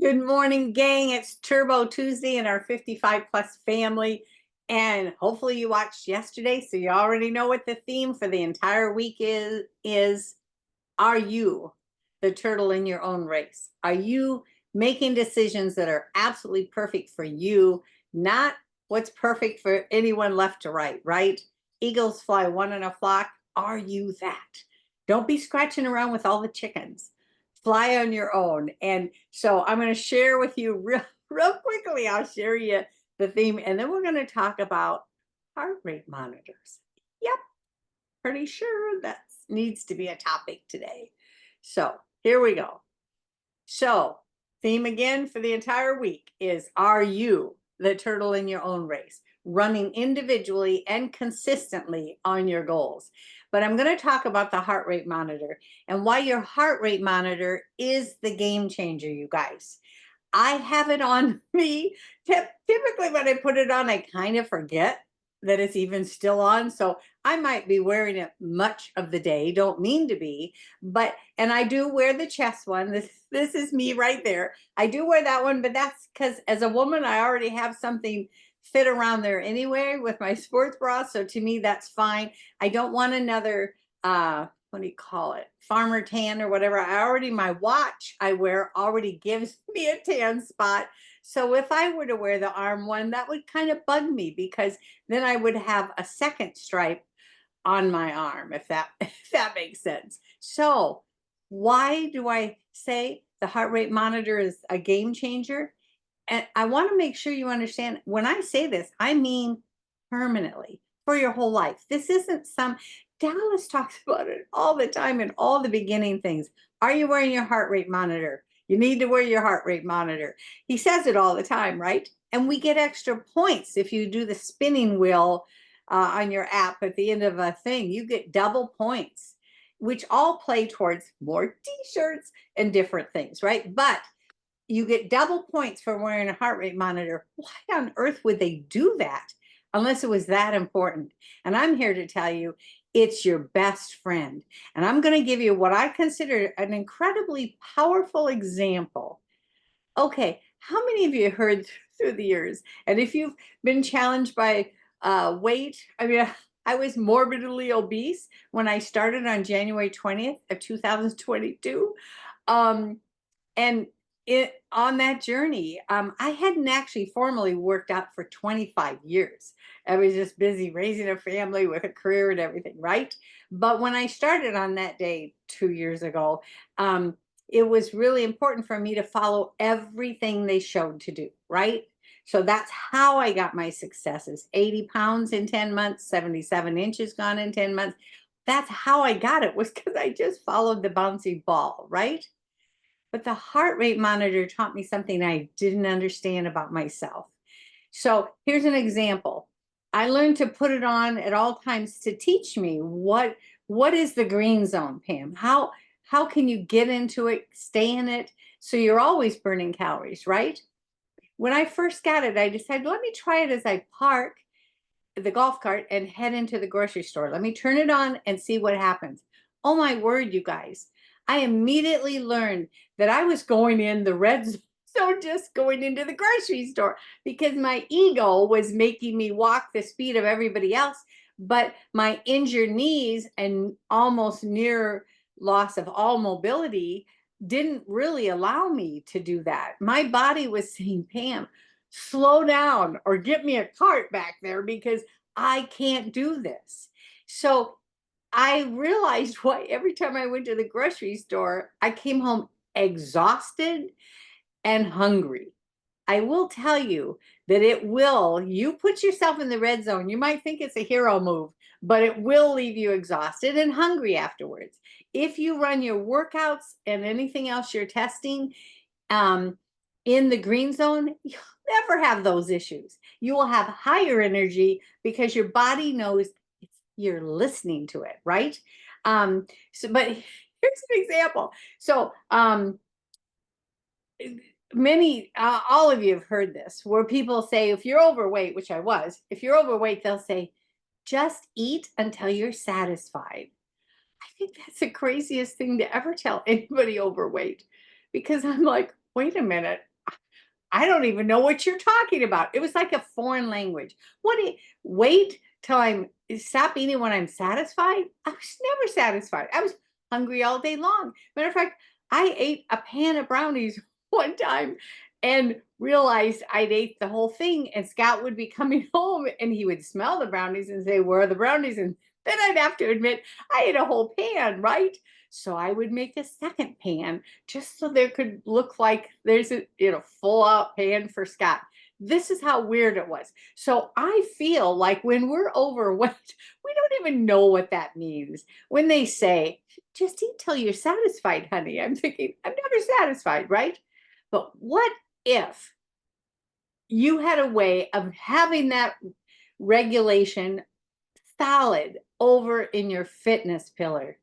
Good morning, gang. It's Turbo Tuesday in our 55 plus family. And hopefully you watched yesterday, so you already know what the theme for the entire week is are you the turtle in your own race? Are you making decisions that are absolutely perfect for you, not what's perfect for anyone left to right, right? Eagles fly one in a flock. Are you that? Don't be scratching around with all the chickens. Fly on your own. And so I'm going to share with you real quickly. I'll share you the theme, and then we're going to talk about heart rate monitors. Yep, pretty sure that needs to be a topic today. So here we go. So, theme again for the entire week is are you the turtle in your own race, running individually and consistently on your goals? But I'm going to talk about the heart rate monitor and why your heart rate monitor is the game changer, you guys. I have it on me. Typically, when I put it on, I kind of forget that it's even still on. So I might be wearing it much of the day. Don't mean to be, but and I do wear the chest one. This is me right there. I do wear that one, but that's because as a woman, I already have something fit around there anyway with my sports bra. So to me, that's fine. I don't want another what do you call it, farmer tan or whatever. I already, my watch I wear already gives me a tan spot. So if I were to wear the arm one, that would kind of bug me because then I would have a second stripe on my arm, if that if that makes sense. So why do I say the heart rate monitor is a game changer? And I want to make sure you understand when I say this, I mean permanently for your whole life. This isn't some, Dallas talks about it all the time in all the beginning things. Are you wearing your heart rate monitor? You need to wear your heart rate monitor. He says it all the time, right? And we get extra points if you do the spinning wheel on your app at the end of a thing. You get double points, which all play towards more t-shirts and different things, right? But you get double points for wearing a heart rate monitor. Why on earth would they do that unless it was that important? And I'm here to tell you it's your best friend. And I'm going to give you what I consider an incredibly powerful example. Okay, how many of you heard through the years? And if you've been challenged by weight, I mean, I was morbidly obese when I started on January 20th of 2022. Um, and it on that journey, I hadn't actually formally worked out for 25 years. I was just busy raising a family with a career and everything, right? But when I started on that day 2 years ago, it was really important for me to follow everything they showed to do, right? So that's how I got my successes. 80 pounds in 10 months, 77 inches gone in 10 months. That's how I got it, was because I just followed the bouncy ball, right? But the heart rate monitor taught me something I didn't understand about myself. So here's an example. I learned to put it on at all times to teach me what is the green zone, Pam? How can you get into it, stay in it, so you're always burning calories, right? When I first got it, I decided, let me try it as I park the golf cart and head into the grocery store. Let me turn it on and see what happens. Oh my word, you guys. I immediately learned that I was going in the red zone, just going into the grocery store because my ego was making me walk the speed of everybody else. But my injured knees and almost near loss of all mobility didn't really allow me to do that. My body was saying, Pam, slow down or get me a cart back there because I can't do this. So I realized why every time I went to the grocery store, I came home exhausted and hungry. I will tell you that you put yourself in the red zone. You might think it's a hero move, but it will leave you exhausted and hungry afterwards. If you run your workouts and anything else you're testing um, in the green zone, you'll never have those issues. You will have higher energy because your body knows you're listening to it, right? But here's an example. So many all of you have heard this where people say if you're overweight, which I was, if you're overweight, they'll say just eat until you're satisfied. I think that's the craziest thing to ever tell anybody overweight, because I'm like, wait a minute, I don't even know what you're talking about. It was like a foreign language. What do you, wait till I'm stop eating when I'm satisfied? I was never satisfied. I was hungry all day long. Matter of fact, I ate a pan of brownies one time and realized I'd ate the whole thing. And Scott would be coming home and he would smell the brownies and say, "Where are the brownies?" And then I'd have to admit I ate a whole pan, right? So I would make a second pan just so there could look like there's a full out pan for Scott. This is how weird it was. So I feel like when we're overweight, we don't even know what that means. When they say, "Just eat till you're satisfied, honey," I'm thinking, I'm never satisfied, right? But what if you had a way of having that regulation solid over in your fitness pillar?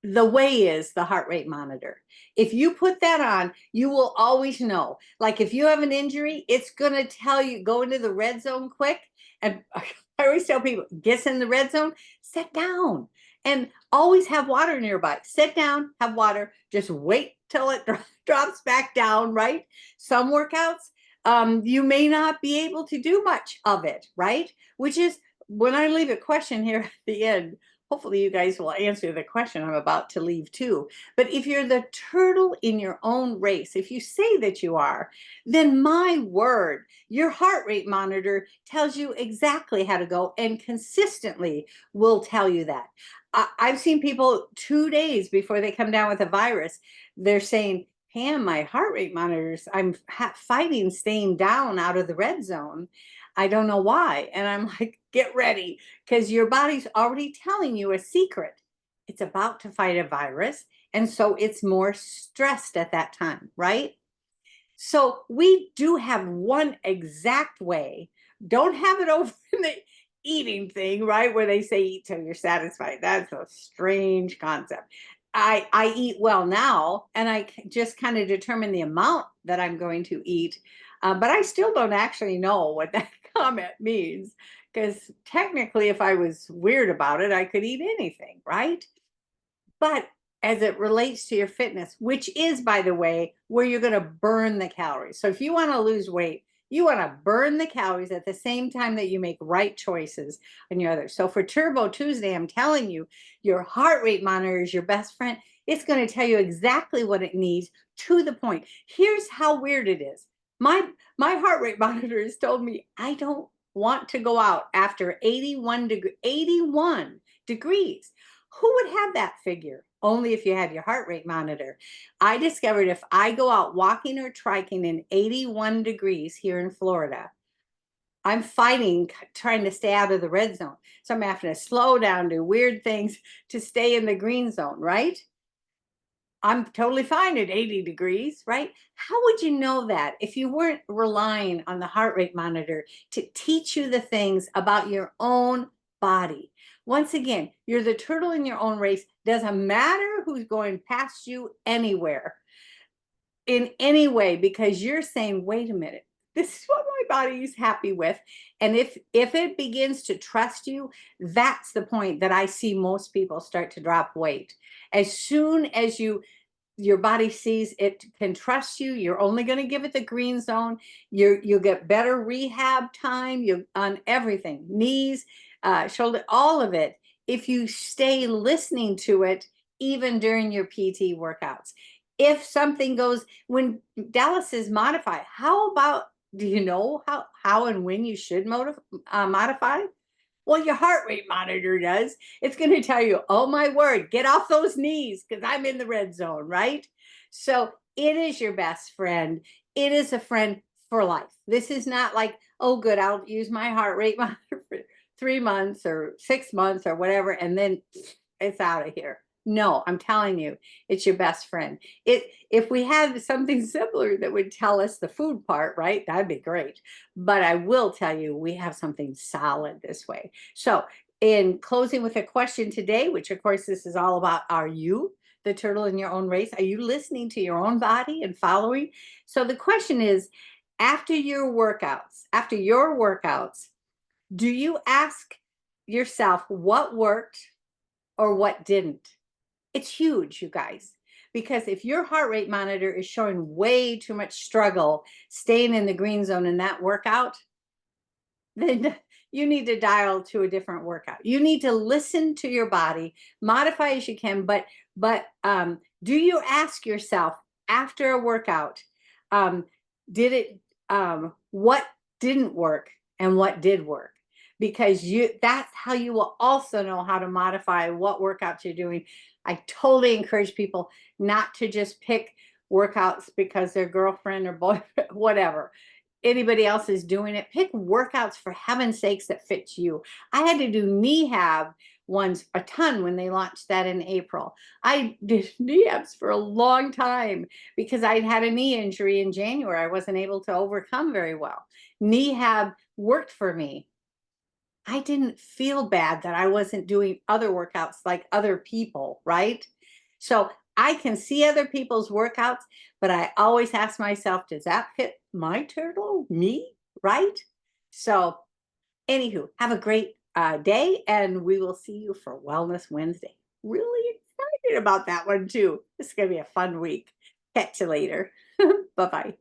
The way is the heart rate monitor. If you put that on, you will always know. Like if you have an injury, it's going to tell you go into the red zone quick. And I always tell people, get in the red zone, sit down and always have water nearby. Sit down, have water, just wait till it drops back down, right? Some workouts, you may not be able to do much of it, right? Which is when I leave a question here at the end, hopefully you guys will answer the question I'm about to leave too. But if you're the turtle in your own race, if you say that you are, then my word, your heart rate monitor tells you exactly how to go and consistently will tell you that. I've seen people 2 days before they come down with a virus, they're saying, "Pam, my heart rate monitors, I'm fighting staying down out of the red zone. I don't know why." And I'm like, get ready, because your body's already telling you a secret. It's about to fight a virus. And so it's more stressed at that time, right? So we do have one exact way. Don't have it over in the eating thing, right? Where they say eat till you're satisfied. That's a strange concept. I eat well now, and I just kind of determine the amount that I'm going to eat. But I still don't actually know what that comment means, because technically, if I was weird about it, I could eat anything, right? But as it relates to your fitness, which is, by the way, where you're going to burn the calories. So if you want to lose weight, you want to burn the calories at the same time that you make right choices on your others. So for Turbo Tuesday, I'm telling you, your heart rate monitor is your best friend. It's going to tell you exactly what it needs to the point. Here's how weird it is. My heart rate monitor has told me I don't want to go out after 81 degrees. Who would have that figure? Only if you have your heart rate monitor. I discovered if I go out walking or triking in 81 degrees here in Florida, I'm fighting trying to stay out of the red zone. So I'm having to slow down, do weird things to stay in the green zone, right? I'm totally fine at 80 degrees, right? How would you know that if you weren't relying on the heart rate monitor to teach you the things about your own body? Once again, you're the turtle in your own race. Doesn't matter who's going past you anywhere in any way, because you're saying, wait a minute, this is what my body is happy with. And if it begins to trust you, that's the point that I see most people start to drop weight. As soon as your body sees it can trust you, you're only going to give it the green zone. You'll get better rehab time, you on everything, knees, shoulder, all of it, if you stay listening to it even during your PT workouts. If something goes, when Dallas is modify, how about, do you know how and when you should modify? Well, your heart rate monitor does. It's going to tell you, oh my word, get off those knees because I'm in the red zone, right? So it is your best friend. It is a friend for life. This is not like, oh, good, I'll use my heart rate monitor for 3 months or 6 months or whatever, and then it's out of here. No, I'm telling you, it's your best friend. If we had something similar that would tell us the food part, right? That'd be great. But I will tell you, we have something solid this way. So in closing with a question today, which of course this is all about, are you the turtle in your own race? Are you listening to your own body and following? So the question is, after your workouts, do you ask yourself what worked or what didn't? It's huge, you guys, Because if your heart rate monitor is showing way too much struggle staying in the green zone in that workout, then you need to dial to a different workout. You need to listen to your body, modify as you can, but do you ask yourself after a workout, um, did it what didn't work and what did work? Because that's how you will also know how to modify what workouts you're doing. I totally encourage people not to just pick workouts because their girlfriend or boyfriend, whatever, anybody else is doing it. Pick workouts for heaven's sakes that fits you. I had to do knee ones a ton when they launched that in April. I did knee for a long time because I'd had a knee injury in January. I wasn't able to overcome very well. Knee worked for me. I didn't feel bad that I wasn't doing other workouts like other people, right? So I can see other people's workouts, but I always ask myself, does that fit my turtle, me, right? So, anywho, have a great day, and we will see you for Wellness Wednesday. Really excited about that one too. This is going to be a fun week. Catch you later. Bye bye.